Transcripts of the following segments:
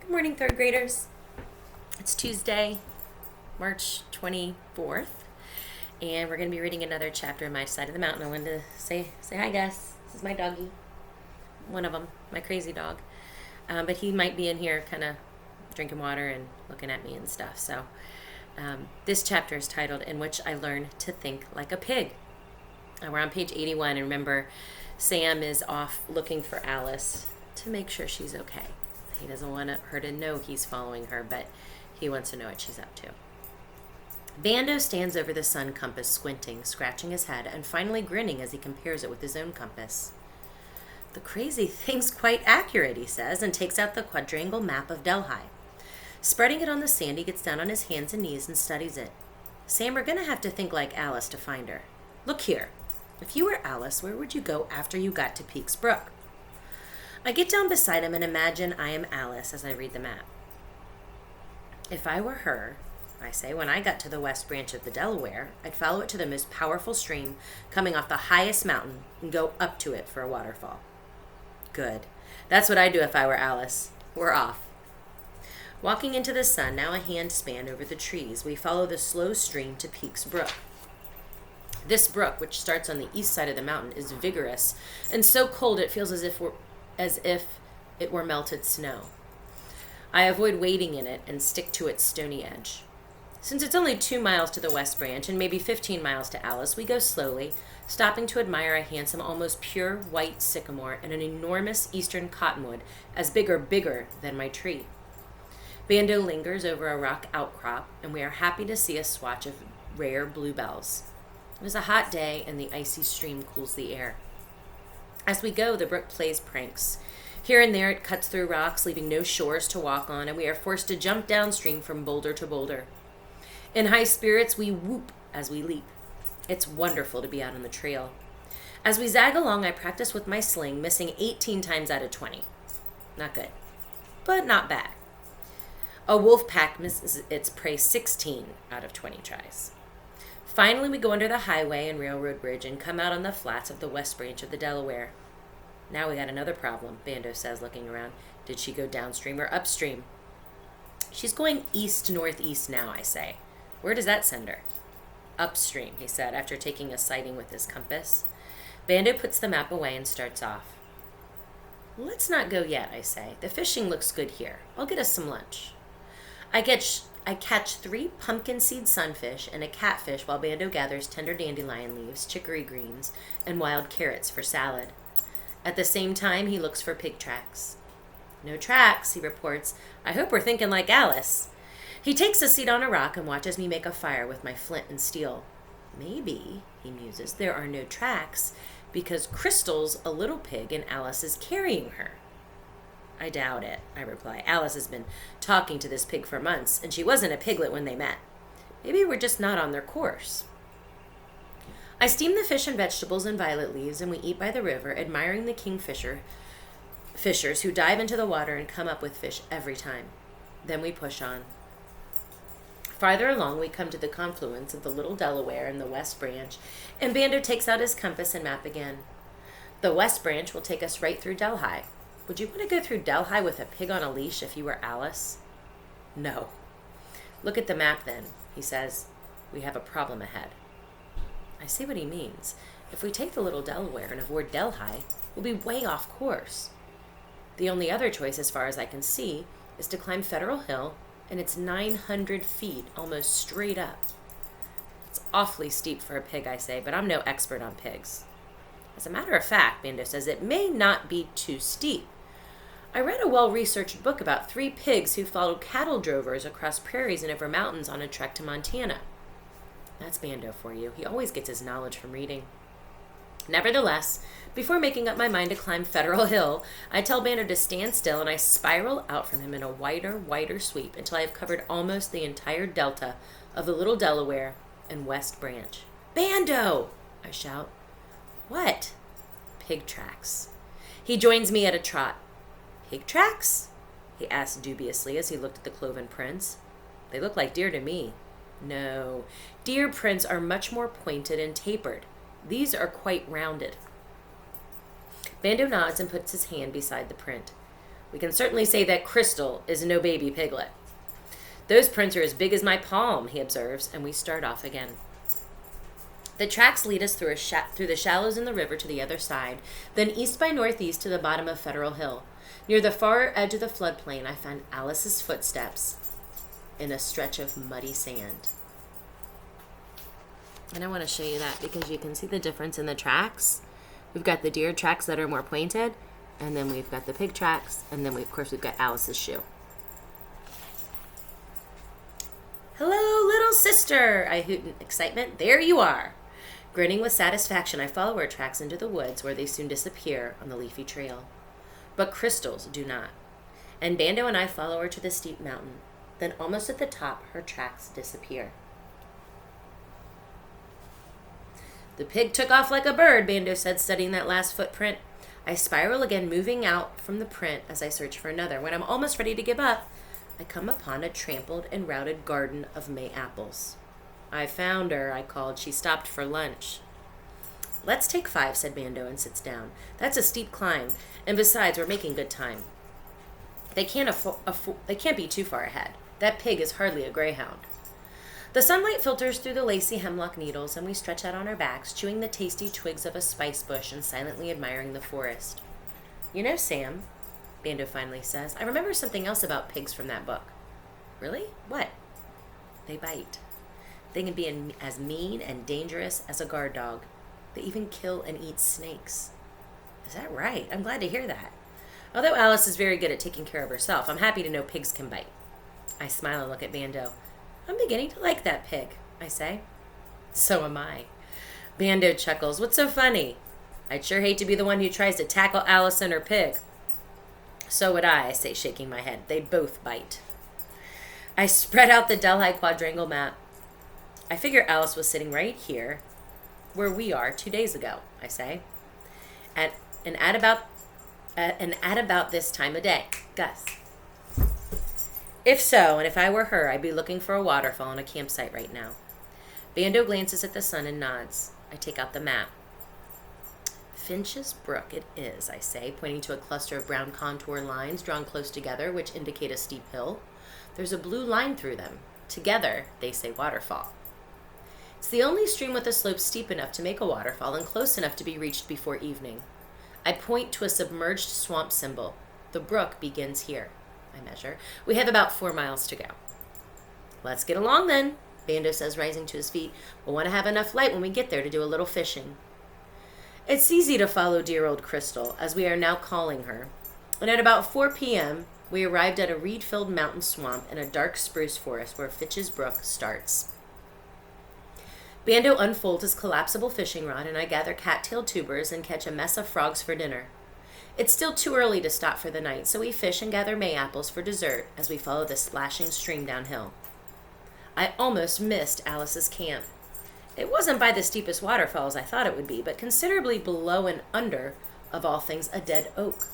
Good morning, third graders. It's Tuesday, March 24th, and we're going to be reading another chapter in My Side of the Mountain. I wanted to say hi, Gus. This is my doggy, one of them, my crazy dog. But he might be in here kind of drinking water and looking at me and stuff. So this chapter is titled, In Which I Learn to Think Like a Pig. We're on page 81, and remember, Sam is off looking for Alice to make sure she's okay. He doesn't want her to know he's following her, but he wants to know what she's up to. Bando stands over the sun compass, squinting, scratching his head, and finally grinning as he compares it with his own compass. The crazy thing's quite accurate, he says, and takes out the quadrangle map of Delhi. Spreading it on the sand, he gets down on his hands and knees and studies it. Sam, we're going to have to think like Alice to find her. Look here. If you were Alice, where would you go after you got to Peaks Brook? I get down beside him and imagine I am Alice as I read the map. If I were her, I say, when I got to the west branch of the Delaware, I'd follow it to the most powerful stream coming off the highest mountain and go up to it for a waterfall. Good. That's what I'd do if I were Alice. We're off. Walking into the sun, now a hand span over the trees, we follow the slow stream to Peaks Brook. This brook, which starts on the east side of the mountain, is vigorous and so cold it feels as if it were melted snow. I avoid wading in it and stick to its stony edge. Since it's only 2 miles to the west branch and maybe 15 miles to Alice, we go slowly, stopping to admire a handsome, almost pure white sycamore and an enormous eastern cottonwood as bigger than my tree. Bando lingers over a rock outcrop, and we are happy to see a swatch of rare bluebells. It was a hot day, and the icy stream cools the air. As we go, the brook plays pranks. Here and there it cuts through rocks, leaving no shores to walk on, and we are forced to jump downstream from boulder to boulder. In high spirits, we whoop as we leap. It's wonderful to be out on the trail. As we zag along, I practice with my sling, missing 18 times out of 20. Not good, but not bad. A wolf pack misses its prey 16 out of 20 tries. Finally, we go under the highway and railroad bridge and come out on the flats of the west branch of the Delaware. Now we got another problem, Bando says, looking around. Did she go downstream or upstream? She's going east-northeast now, I say. Where does that send her? Upstream, he said, after taking a sighting with his compass. Bando puts the map away and starts off. Let's not go yet, I say. The fishing looks good here. I'll get us some lunch. I catch 3 pumpkin seed sunfish and a catfish while Bando gathers tender dandelion leaves, chicory greens, and wild carrots for salad. At the same time, he looks for pig tracks. No tracks, he reports. I hope we're thinking like Alice. He takes a seat on a rock and watches me make a fire with my flint and steel. Maybe, he muses, there are no tracks because Crystal's a little pig and Alice is carrying her. I doubt it, I reply. Alice has been talking to this pig for months, and she wasn't a piglet when they met. Maybe we're just not on their course. I steam the fish and vegetables and violet leaves, and we eat by the river, admiring the fishers who dive into the water and come up with fish every time. Then we push on. Farther along, we come to the confluence of the Little Delaware and the West Branch, and Bando takes out his compass and map again. The West Branch will take us right through Delhi. Would you want to go through Delhi with a pig on a leash if you were Alice? No. Look at the map then, he says. We have a problem ahead. I see what he means. If we take the Little Delaware and avoid Delhi, we'll be way off course. The only other choice, as far as I can see, is to climb Federal Hill, and it's 900 feet, almost straight up. It's awfully steep for a pig, I say, but I'm no expert on pigs. As a matter of fact, Bando says, it may not be too steep. I read a well-researched book about 3 pigs who followed cattle drovers across prairies and over mountains on a trek to Montana. That's Bando for you. He always gets his knowledge from reading. Nevertheless, before making up my mind to climb Federal Hill, I tell Bando to stand still, and I spiral out from him in a wider sweep until I have covered almost the entire delta of the Little Delaware and West Branch. Bando! I shout. What? Pig tracks. He joins me at a trot. Pig tracks? He asked dubiously as he looked at the cloven prints. They look like deer to me. No, deer prints are much more pointed and tapered. These are quite rounded. Bando nods and puts his hand beside the print. We can certainly say that Crystal is no baby piglet. Those prints are as big as my palm, he observes, and we start off again. The tracks lead us through the shallows in the river to the other side, then east by northeast to the bottom of Federal Hill. Near the far edge of the floodplain, I find Alice's footsteps in a stretch of muddy sand. And I want to show you that because you can see the difference in the tracks. We've got the deer tracks that are more pointed, and then we've got the pig tracks, and then we've got Alice's shoe. Hello, little sister, I hoot in excitement. There you are. Grinning with satisfaction, I follow our tracks into the woods where they soon disappear on the leafy trail. But Crystal's do not. And Bando and I follow her to the steep mountain. Then almost at the top, her tracks disappear. The pig took off like a bird, Bando said, studying that last footprint. I spiral again, moving out from the print as I search for another. When I'm almost ready to give up, I come upon a trampled and routed garden of May apples. I found her, I called. She stopped for lunch. Let's take 5, said Bando, and sits down. That's a steep climb, and besides, we're making good time. They can't be too far ahead. That pig is hardly a greyhound. The sunlight filters through the lacy hemlock needles, and we stretch out on our backs, chewing the tasty twigs of a spice bush and silently admiring the forest. You know, Sam, Bando finally says, I remember something else about pigs from that book. Really? What? They bite. They can be as mean and dangerous as a guard dog. They even kill and eat snakes. Is that right? I'm glad to hear that. Although Alice is very good at taking care of herself, I'm happy to know pigs can bite. I smile and look at Bando. I'm beginning to like that pig, I say. So am I. Bando chuckles. What's so funny? I'd sure hate to be the one who tries to tackle Alice and her pig. So would I say, shaking my head. They'd both bite. I spread out the Delhi quadrangle map. I figure Alice was sitting right here, where we are 2 days ago, I say. At about this time of day. Gus. If so, and if I were her, I'd be looking for a waterfall on a campsite right now. Bando glances at the sun and nods. I take out the map. Finch's Brook it is, I say, pointing to a cluster of brown contour lines drawn close together, which indicate a steep hill. There's a blue line through them. Together, they say waterfall. It's the only stream with a slope steep enough to make a waterfall and close enough to be reached before evening. I point to a submerged swamp symbol. The brook begins here, I measure. We have about 4 miles to go. Let's get along then, Bando says, rising to his feet. We'll want to have enough light when we get there to do a little fishing. It's easy to follow dear old Crystal, as we are now calling her. And at about 4 p.m., we arrived at a reed-filled mountain swamp in a dark spruce forest where Finch's Brook starts. Bando unfolds his collapsible fishing rod, and I gather cattail tubers and catch a mess of frogs for dinner. It's still too early to stop for the night, so we fish and gather May apples for dessert as we follow the splashing stream downhill. I almost missed Alice's camp. It wasn't by the steepest waterfalls I thought it would be, but considerably below and under, of all things, a dead oak.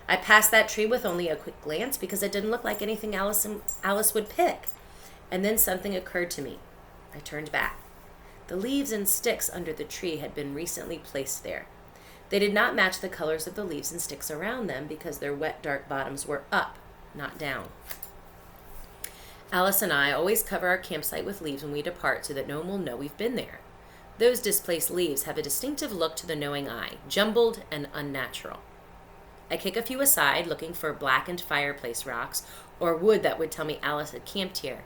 I passed that tree with only a quick glance because it didn't look like anything Alice would pick. And then something occurred to me. I turned back. The leaves and sticks under the tree had been recently placed there. They did not match the colors of the leaves and sticks around them because their wet, dark bottoms were up, not down. Alice and I always cover our campsite with leaves when we depart so that no one will know we've been there. Those displaced leaves have a distinctive look to the knowing eye, jumbled and unnatural. I kick a few aside, looking for blackened fireplace rocks or wood that would tell me Alice had camped here.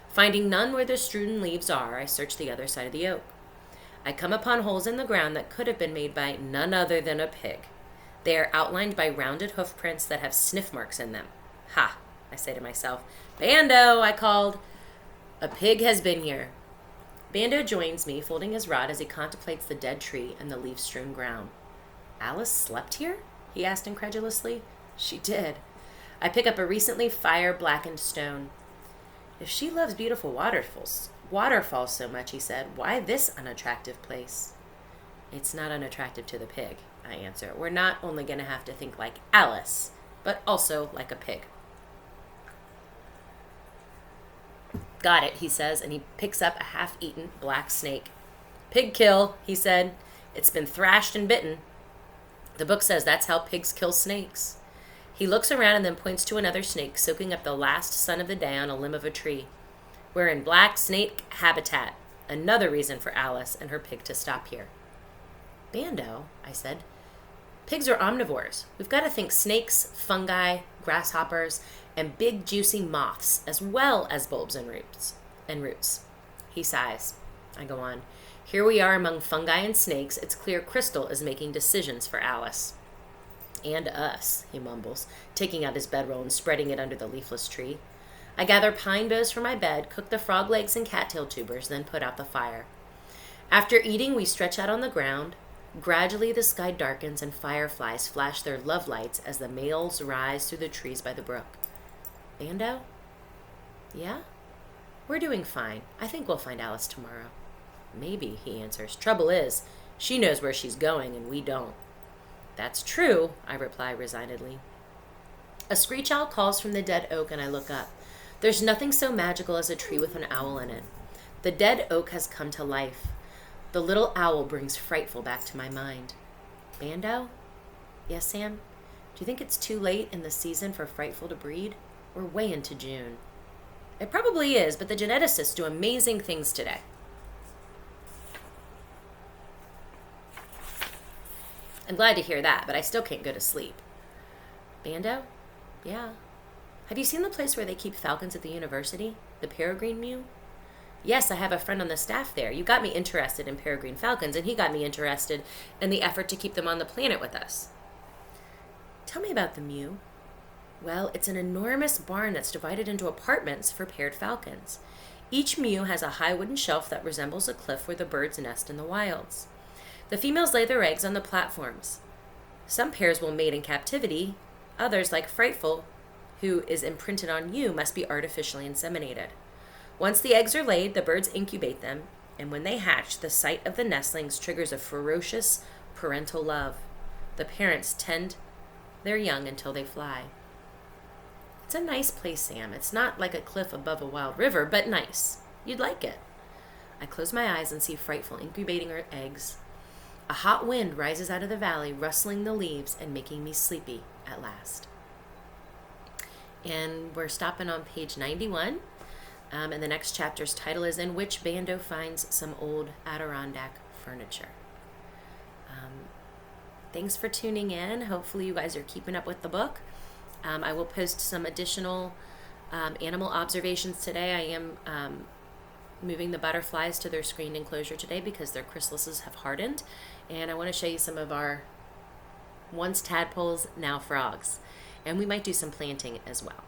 Finding none where the strewn leaves are, I search the other side of the oak. I come upon holes in the ground that could have been made by none other than a pig. They are outlined by rounded hoof prints that have sniff marks in them. Ha, I say to myself. Bando, I called. A pig has been here. Bando joins me, folding his rod as he contemplates the dead tree and the leaf-strewn ground. Alice slept here? He asked incredulously. She did. I pick up a recently fire-blackened stone. If she loves beautiful waterfalls so much, he said, why this unattractive place? It's not unattractive to the pig, I answer. We're not only going to have to think like Alice, but also like a pig. Got it, he says, and he picks up a half-eaten black snake. Pig kill, he said. It's been thrashed and bitten. The book says that's how pigs kill snakes. He looks around and then points to another snake soaking up the last sun of the day on a limb of a tree. We're in black snake habitat. Another reason for Alice and her pig to stop here. Bando, I said. Pigs are omnivores. We've got to think snakes, fungi, grasshoppers, and big juicy moths, as well as bulbs and roots. He sighs. I go on. Here we are among fungi and snakes. It's clear Crystal is making decisions for Alice. And us, he mumbles, taking out his bedroll and spreading it under the leafless tree. I gather pine boughs for my bed, cook the frog legs and cattail tubers, then put out the fire. After eating, we stretch out on the ground. Gradually, the sky darkens and fireflies flash their love lights as the males rise through the trees by the brook. Bando? Yeah? We're doing fine. I think we'll find Alice tomorrow. Maybe, he answers. Trouble is, she knows where she's going and we don't. That's true, I reply resignedly. A screech owl calls from the dead oak and I look up. There's nothing so magical as a tree with an owl in it. The dead oak has come to life. The little owl brings Frightful back to my mind. Bando? Yes, Sam? Do you think it's too late in the season for Frightful to breed? We're way into June. It probably is, but the geneticists do amazing things today. I'm glad to hear that, but I still can't go to sleep. Bando? Yeah. Have you seen the place where they keep falcons at the university? The peregrine mew? Yes, I have a friend on the staff there. You got me interested in peregrine falcons, and he got me interested in the effort to keep them on the planet with us. Tell me about the mew. Well, it's an enormous barn that's divided into apartments for paired falcons. Each mew has a high wooden shelf that resembles a cliff where the birds nest in the wilds. The females lay their eggs on the platforms. Some pairs will mate in captivity. Others, like Frightful, who is imprinted on you, must be artificially inseminated. Once the eggs are laid, the birds incubate them, and when they hatch, the sight of the nestlings triggers a ferocious parental love. The parents tend their young until they fly. It's a nice place, Sam. It's not like a cliff above a wild river, but nice. You'd like it. I close my eyes and see Frightful incubating her eggs. A hot wind rises out of the valley, rustling the leaves and making me sleepy at last. And we're stopping on page 91. And the next chapter's title is In Which Bando Finds Some Old Adirondack Furniture. Thanks for tuning in. Hopefully you guys are keeping up with the book. I will post some additional animal observations today. I am moving the butterflies to their screened enclosure today because their chrysalises have hardened. And I want to show you some of our once tadpoles, now frogs. And we might do some planting as well.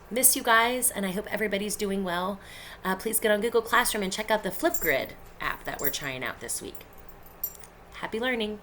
Miss you guys, and I hope everybody's doing well. Please get on Google Classroom and check out the Flipgrid app that we're trying out this week. Happy learning.